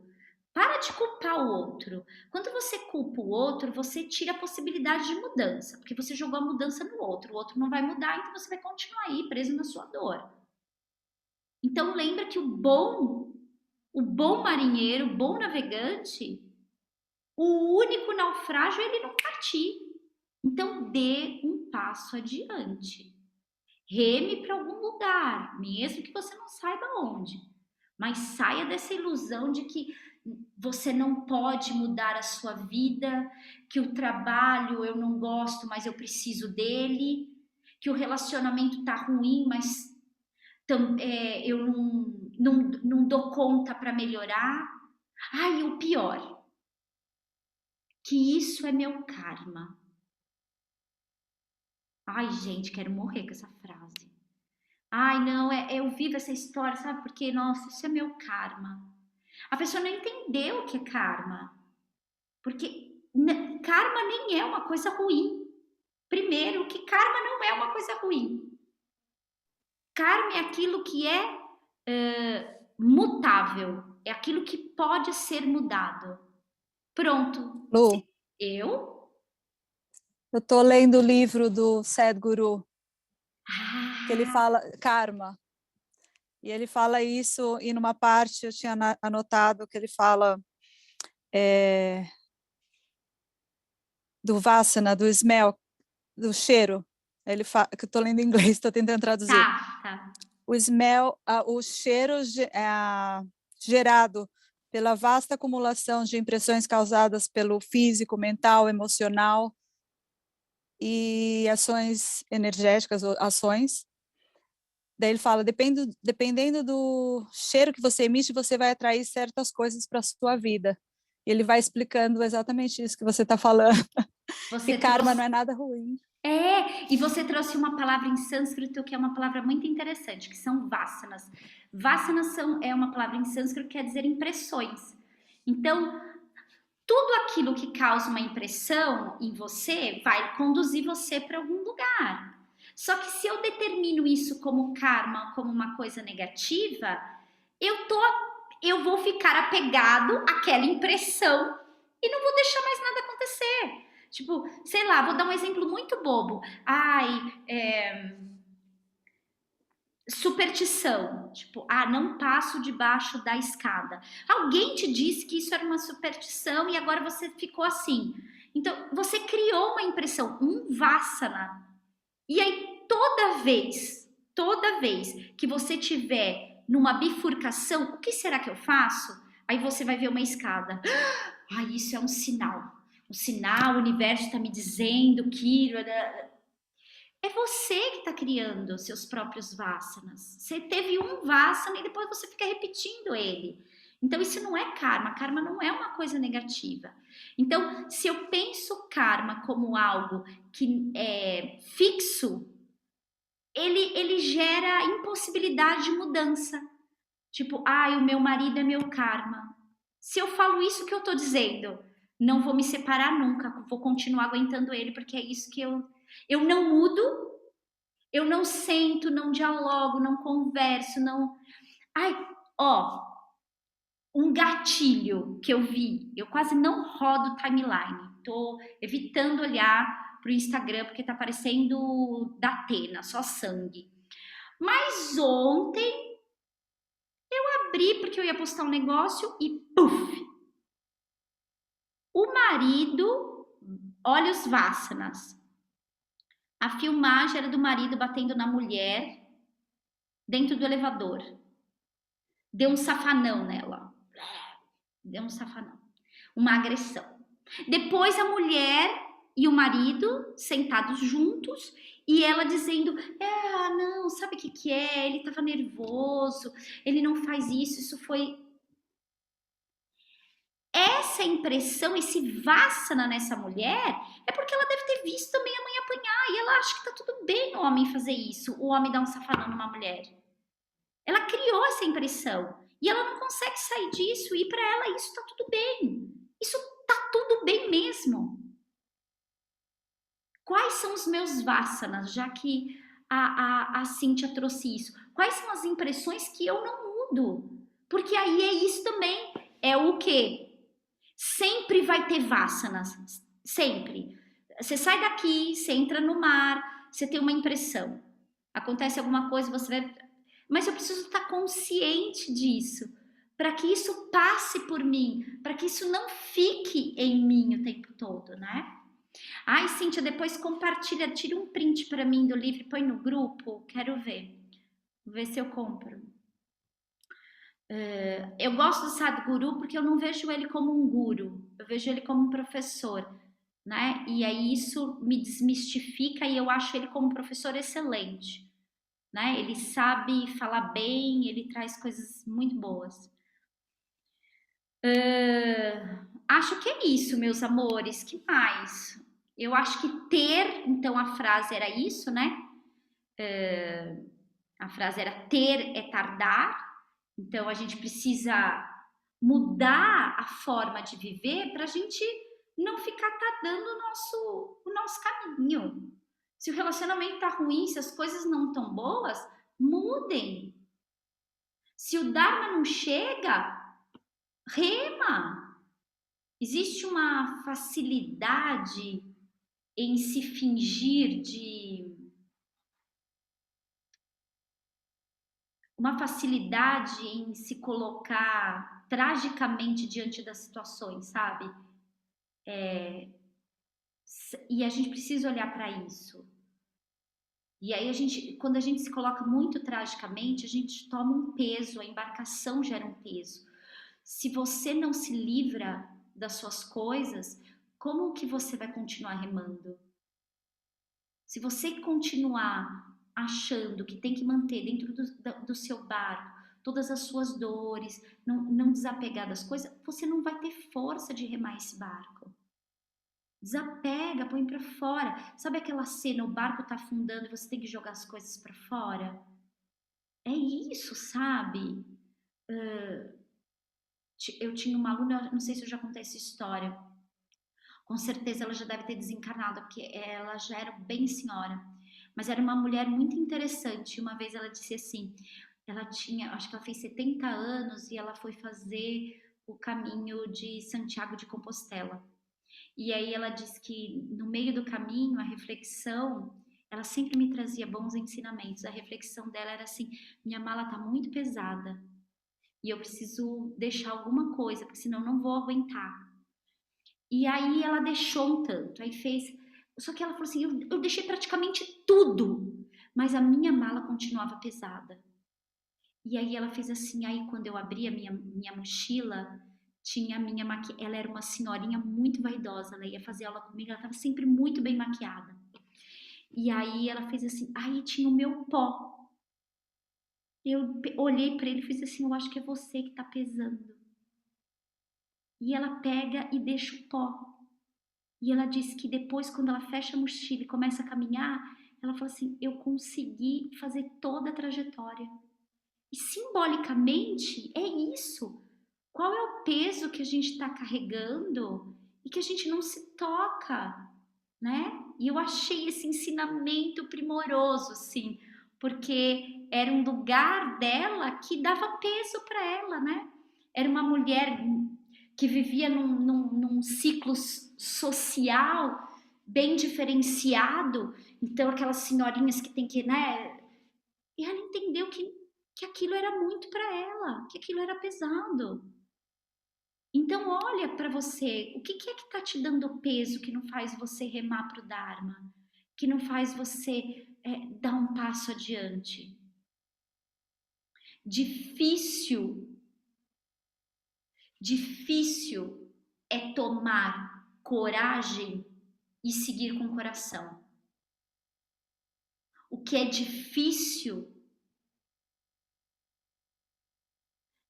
Para de culpar o outro. Quando você culpa o outro, você tira a possibilidade de mudança, porque você jogou a mudança no outro. O outro não vai mudar, então você vai continuar aí preso na sua dor. Então lembra que o bom marinheiro, o bom navegante, o único naufrágio é ele não partir. Então dê um passo adiante. Reme para algum lugar, mesmo que você não saiba onde. Mas saia dessa ilusão de que você não pode mudar a sua vida, que o trabalho eu não gosto, mas eu preciso dele, que o relacionamento tá ruim, mas eu não dou conta para melhorar. Ai, o pior, que isso é meu karma. Ai, gente, quero morrer com essa frase. Ai, não, eu vivo essa história, sabe por quê? Nossa, isso é meu karma. A pessoa não entendeu o que é karma. Porque karma nem é uma coisa ruim. Primeiro, que karma não é uma coisa ruim. Karma é aquilo que é mutável. É aquilo que pode ser mudado. Pronto. Lu, Eu tô lendo o livro do Sadhguru, que ele Ah, fala karma. E ele fala isso, e numa parte eu tinha anotado que ele fala do vasana, do smell, do cheiro. Ele fala, que eu estou lendo em inglês, estou tentando traduzir. tá. O smell, o cheiro gerado pela vasta acumulação de impressões causadas pelo físico, mental, emocional e ações energéticas, ações. Daí ele fala, dependendo do cheiro que você emite, você vai atrair certas coisas para a sua vida. E ele vai explicando exatamente isso que você está falando. Que karma não é nada ruim. E você trouxe uma palavra em sânscrito que é uma palavra muito interessante, que são vasanas. Vasanas é uma palavra em sânscrito que quer dizer impressões. Então, tudo aquilo que causa uma impressão em você vai conduzir você para algum lugar. Só que se eu determino isso como karma, como uma coisa negativa, eu vou ficar apegado àquela impressão e não vou deixar mais nada acontecer. Tipo, sei lá, vou dar um exemplo muito bobo. Superstição. Tipo, não passo debaixo da escada. Alguém te disse que isso era uma superstição e agora você ficou assim. Então, você criou uma impressão, um vassana. E aí, toda vez que você tiver numa bifurcação, o que será que eu faço? Aí você vai ver uma escada. Isso é um sinal. Um sinal, o universo está me dizendo que... É você que está criando seus próprios vassanas. Você teve um vassana e depois você fica repetindo ele. Então, isso não é karma. Karma não é uma coisa negativa. Então, se eu penso karma como algo que é fixo, ele gera impossibilidade de mudança. Tipo, o meu marido é meu karma. Se eu falo isso que eu tô dizendo, não vou me separar nunca, vou continuar aguentando ele, porque é isso que eu não mudo, eu não sento, não dialogo, não converso, não... Um gatilho que eu vi, eu quase não rodo timeline, tô evitando olhar pro Instagram, porque tá parecendo da Atena, só sangue. Mas ontem eu abri porque eu ia postar um negócio e puf! O marido, olha os vassanas. A filmagem era do marido batendo na mulher dentro do elevador. Deu um safanão nela. Deu um safanão. Uma agressão. Depois a mulher e o marido sentados juntos e ela dizendo, não, sabe o que é? Ele estava nervoso, ele não faz isso, isso foi... Essa impressão, esse vassana nessa mulher, é porque ela deve ter visto também a mãe apanhar e ela acha que tá tudo bem o homem fazer isso, o homem dar um safanão numa mulher. Ela criou essa impressão e ela não consegue sair disso e para ela isso tá tudo bem. Isso tá tudo bem mesmo. Quais são os meus vassanas, já que a Cíntia trouxe isso? Quais são as impressões que eu não mudo? Porque aí é isso também. É o quê? Sempre vai ter vassanas. Sempre. Você sai daqui, você entra no mar, você tem uma impressão. Acontece alguma coisa, você vai... Mas eu preciso estar consciente disso, para que isso passe por mim, para que isso não fique em mim o tempo todo, né? Cíntia, depois compartilha, tira um print para mim do livro e põe no grupo, quero ver. Vou ver se eu compro. Eu gosto do Sadhguru porque eu não vejo ele como um guru, eu vejo ele como um professor, né? E aí isso me desmistifica e eu acho ele como um professor excelente, né? Ele sabe falar bem, ele traz coisas muito boas. Acho que é isso, meus amores. Que mais? Eu acho que ter, então a frase era isso, né? A frase era ter é tardar. Então a gente precisa mudar a forma de viver para a gente não ficar tardando o nosso caminho. Se o relacionamento tá ruim, se as coisas não estão boas, mudem. Se o Dharma não chega, rema. Existe uma facilidade em se fingir uma facilidade em se colocar tragicamente diante das situações, sabe? E a gente precisa olhar para isso. E aí quando a gente se coloca muito tragicamente, a gente toma um peso, a embarcação gera um peso. Se você não se livra das suas coisas, como que você vai continuar remando? Se você continuar achando que tem que manter dentro do seu barco todas as suas dores, não desapegar das coisas, você não vai ter força de remar esse barco. Desapega, põe para fora. Sabe aquela cena, o barco tá afundando e você tem que jogar as coisas para fora? É isso, sabe? Eu tinha uma aluna, não sei se eu já contei essa história. Com certeza ela já deve ter desencarnado, porque ela já era bem senhora. Mas era uma mulher muito interessante. Uma vez ela disse assim, ela tinha, acho que ela fez 70 anos e ela foi fazer o caminho de Santiago de Compostela. E aí ela diz que no meio do caminho, a reflexão, ela sempre me trazia bons ensinamentos. A reflexão dela era assim: minha mala tá muito pesada e eu preciso deixar alguma coisa, porque senão eu não vou aguentar. E aí ela deixou um tanto, aí fez. Só que ela falou assim: eu deixei praticamente tudo, mas a minha mala continuava pesada. E aí ela fez assim, aí quando eu abri a minha mochila, tinha a minha maquiagem. Ela era uma senhorinha muito vaidosa, ela ia fazer aula comigo, ela estava sempre muito bem maquiada. E aí ela fez assim, aí tinha o meu pó. Eu olhei para ele e fiz assim, eu acho que é você que tá pesando. E ela pega e deixa o pó. E ela disse que depois, quando ela fecha a mochila e começa a caminhar, ela falou assim, eu consegui fazer toda a trajetória. E simbolicamente é isso. Qual é o peso que a gente está carregando e que a gente não se toca, né? E eu achei esse ensinamento primoroso, assim, porque era um lugar dela que dava peso para ela, né? Era uma mulher que vivia num ciclo social bem diferenciado, então aquelas senhorinhas que tem que, né? E ela entendeu que aquilo era muito para ela, que aquilo era pesado. Então olha para você, o que é que está te dando peso que não faz você remar para o Dharma? Que não faz você dar um passo adiante? Difícil é tomar coragem e seguir com o coração. O que é difícil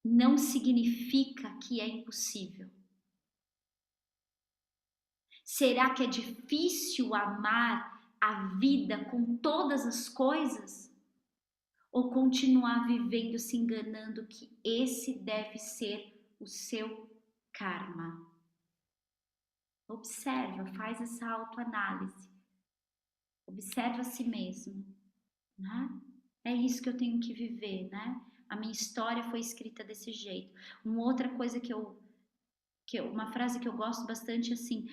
não significa que é impossível. Será que é difícil amar a vida com todas as coisas? Ou continuar vivendo se enganando que esse deve ser o seu karma? Observa, faz essa autoanálise. Observa a si mesmo, né? É isso que eu tenho que viver, né? A minha história foi escrita desse jeito. Uma outra coisa uma frase que eu gosto bastante assim,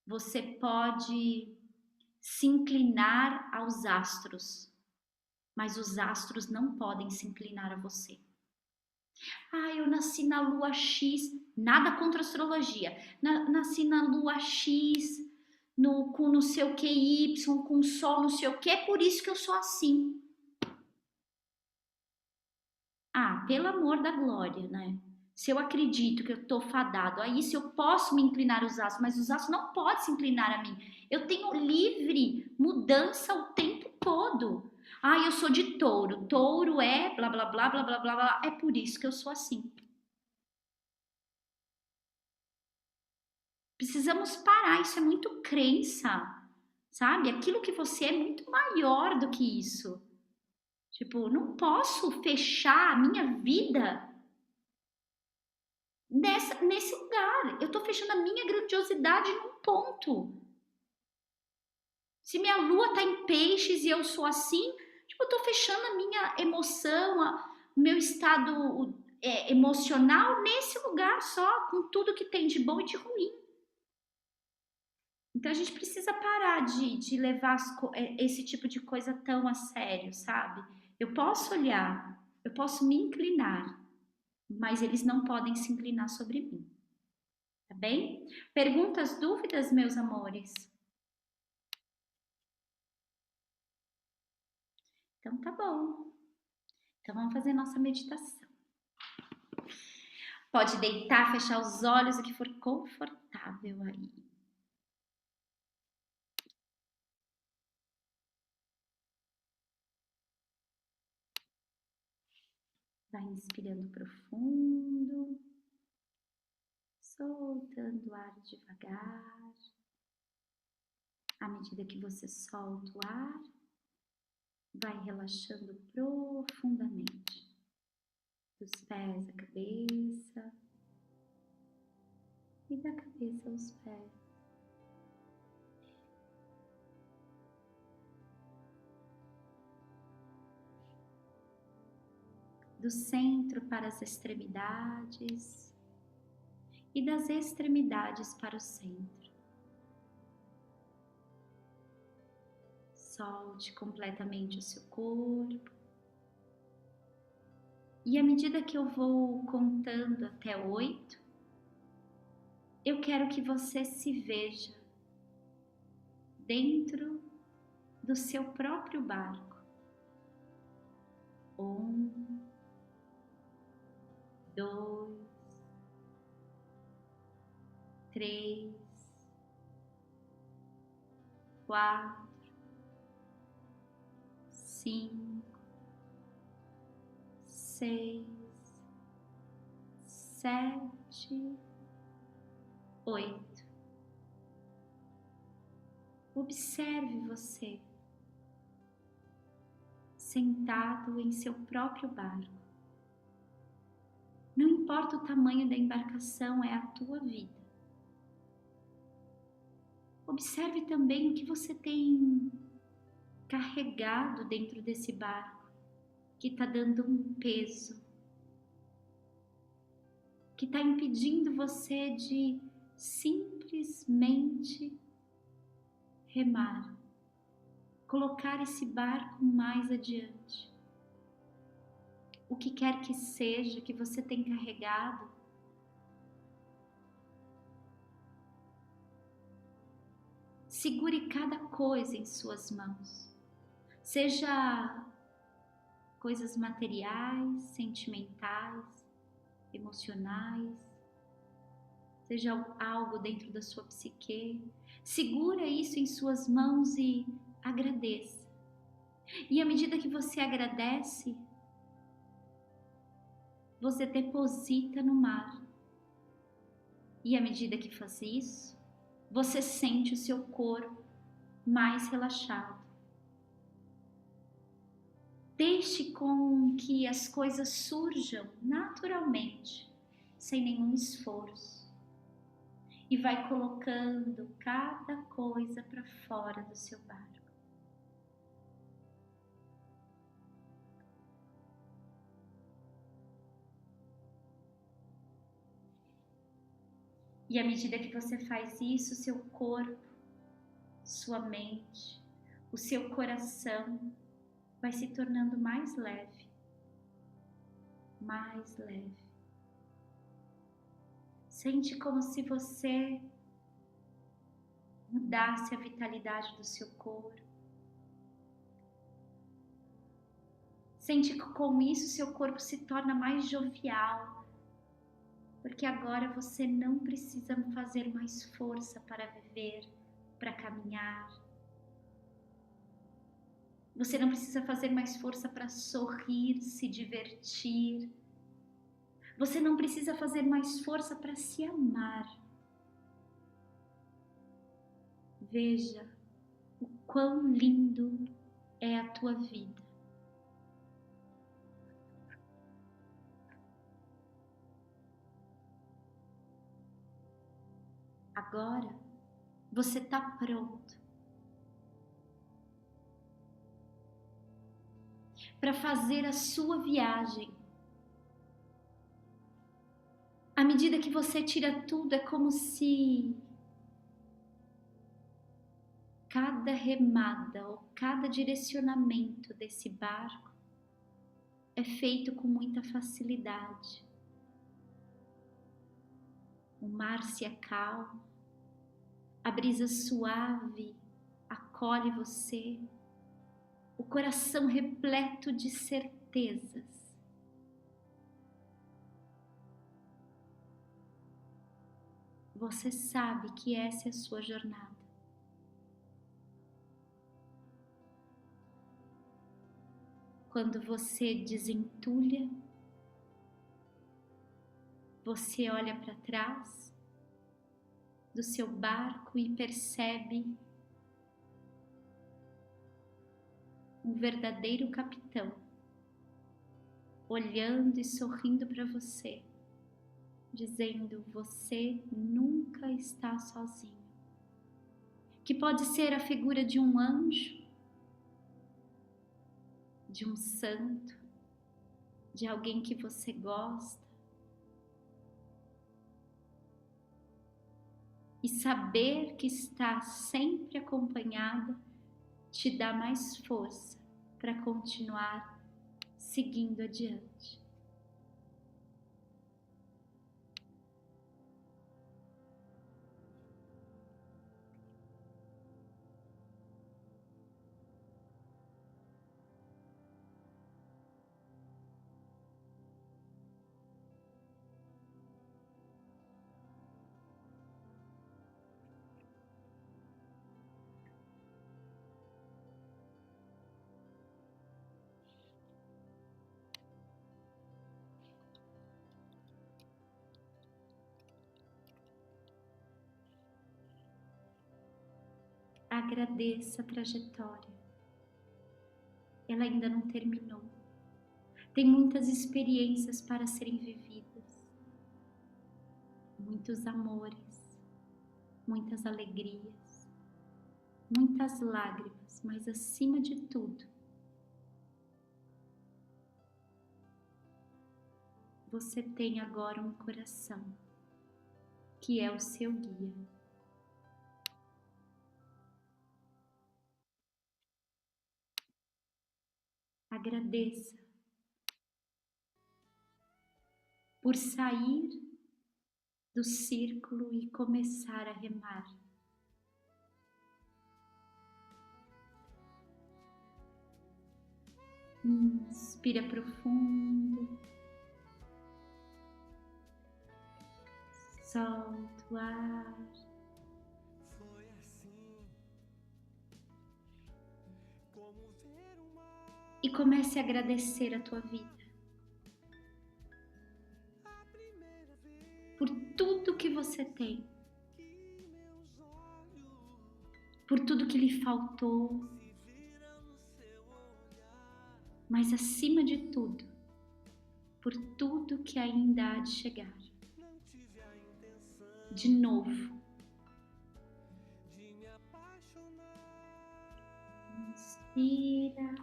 você pode se inclinar aos astros, mas os astros não podem se inclinar a você. Ah, eu nasci na lua X, nada contra astrologia. Nasci na lua X, com não sei o que Y, com sol não sei o que, é por isso que eu sou assim. Ah, pelo amor da glória, né? Se eu acredito que eu estou fadado a isso, eu posso me inclinar aos astros, mas os astros não podem se inclinar a mim. Eu tenho livre mudança o tempo todo. Ah, eu sou de touro. Touro é blá blá blá blá blá blá blá. É por isso que eu sou assim. Precisamos parar, isso é muito crença, sabe? Aquilo que você é muito maior do que isso. Tipo, não posso fechar a minha vida nesse lugar. Eu tô fechando a minha grandiosidade num ponto. Se minha lua tá em peixes e eu sou assim, tipo, eu tô fechando a minha emoção, o meu estado emocional nesse lugar só, com tudo que tem de bom e de ruim. Então a gente precisa parar de levar esse tipo de coisa tão a sério, sabe? Eu posso olhar, eu posso me inclinar, mas eles não podem se inclinar sobre mim. Tá bem? Perguntas, dúvidas, meus amores? Então tá bom. Então vamos fazer nossa meditação. Pode deitar, fechar os olhos, o que for confortável aí. Vai inspirando profundo, soltando o ar devagar. À medida que você solta o ar, vai relaxando profundamente. Dos pés à cabeça e da cabeça aos pés. do centro para as extremidades e das extremidades para o centro. Solte completamente o seu corpo. E à medida que eu vou contando até 8, eu quero que você se veja dentro do seu próprio barco. 1, 2, 3, 4, 5, 6, 7, 8. Observe você sentado em seu próprio barco. Não importa o tamanho da embarcação, é a tua vida. Observe também o que você tem carregado dentro desse barco, que está dando um peso, que está impedindo você de simplesmente remar, colocar esse barco mais adiante. O que quer que seja que você tem carregado, segure cada coisa em suas mãos, seja coisas materiais, sentimentais, emocionais, seja algo dentro da sua psique. Segura isso em suas mãos e agradeça. E à medida que você agradece, você deposita no mar. E à medida que faz isso, você sente o seu corpo mais relaxado. Deixe com que as coisas surjam naturalmente, sem nenhum esforço. E vai colocando cada coisa para fora do seu barco. E à medida que você faz isso, seu corpo, sua mente, o seu coração vai se tornando mais leve, mais leve. Sente como se você mudasse a vitalidade do seu corpo. Sente que com isso seu corpo se torna mais jovial, porque agora você não precisa fazer mais força para viver, para caminhar. Você não precisa fazer mais força para sorrir, se divertir. Você não precisa fazer mais força para se amar. Veja o quão lindo é a tua vida. Agora você está pronto para fazer a sua viagem. À medida que você tira tudo, é como se cada remada ou cada direcionamento desse barco é feito com muita facilidade. O mar se acalma, a brisa suave acolhe você, o coração repleto de certezas. Você sabe que essa é a sua jornada. Quando você desentulha, você olha para trás do seu barco e percebe um verdadeiro capitão olhando e sorrindo para você, dizendo: você nunca está sozinho. Que pode ser a figura de um anjo, de um santo, de alguém que você gosta. E saber que está sempre acompanhada te dá mais força para continuar seguindo adiante. Agradeça a trajetória. Ela ainda não terminou. Tem muitas experiências para serem vividas. Muitos amores, muitas alegrias, muitas lágrimas, mas acima de tudo, você tem agora um coração que é o seu guia. Agradeça por sair do círculo e começar a remar. Inspira profundo. Solta o ar. E comece a agradecer a tua vida. Por tudo que você tem. Por tudo que lhe faltou. Mas acima de tudo, por tudo que ainda há de chegar. De novo. Inspira.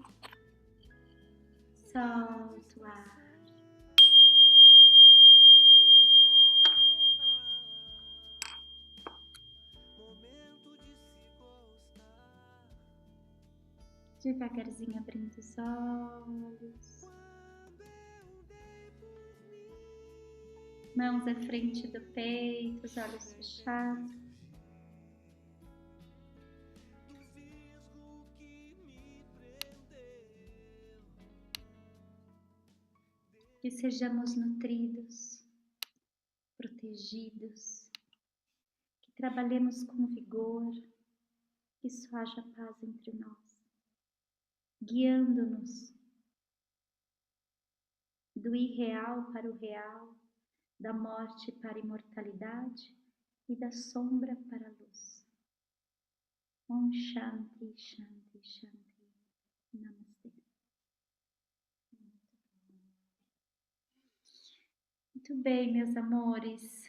Solta o ar. Devagarzinho abrindo os olhos. Mãos à frente do peito, os olhos fechados. Que sejamos nutridos, protegidos, que trabalhemos com vigor, que só haja paz entre nós, guiando-nos do irreal para o real, da morte para a imortalidade e da sombra para a luz. Om Shanti, Shanti, Shanti. Namastê. Muito bem, meus amores.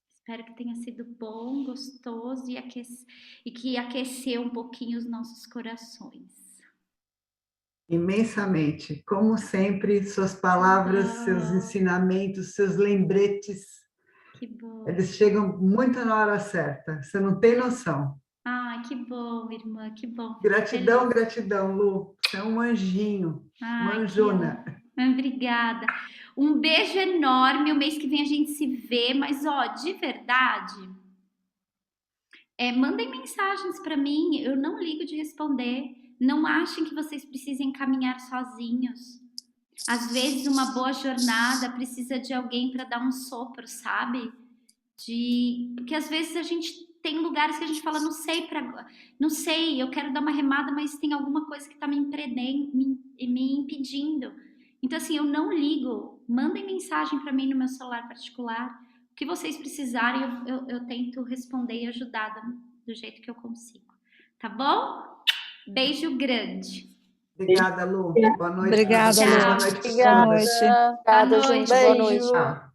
Espero que tenha sido bom, gostoso e que aqueceu um pouquinho os nossos corações. Imensamente. Como sempre, suas palavras, seus ensinamentos, seus lembretes, Que bom. eles chegam muito na hora certa. Você não tem noção. Ah, que bom, irmã, que bom. Gratidão, Feliz. gratidão, Lu. Você é um anjinho, uma anjona. Obrigada. Um beijo enorme. O mês que vem a gente se vê, mas ó, de verdade, mandem mensagens para mim. Eu não ligo de responder. Não achem que vocês precisem caminhar sozinhos. Às vezes uma boa jornada precisa de alguém para dar um sopro, sabe? Porque às vezes a gente tem lugares que a gente fala, não sei, eu quero dar uma remada, mas tem alguma coisa que está me impedindo. Então assim, eu não ligo. Mandem mensagem para mim no meu celular particular. O que vocês precisarem, eu tento responder e ajudar do jeito que eu consigo. Tá bom? Beijo grande. Obrigada, Lu. Boa noite. Obrigada, Lu. Boa noite. Boa noite. Obrigada, gente. Boa noite. Tchau.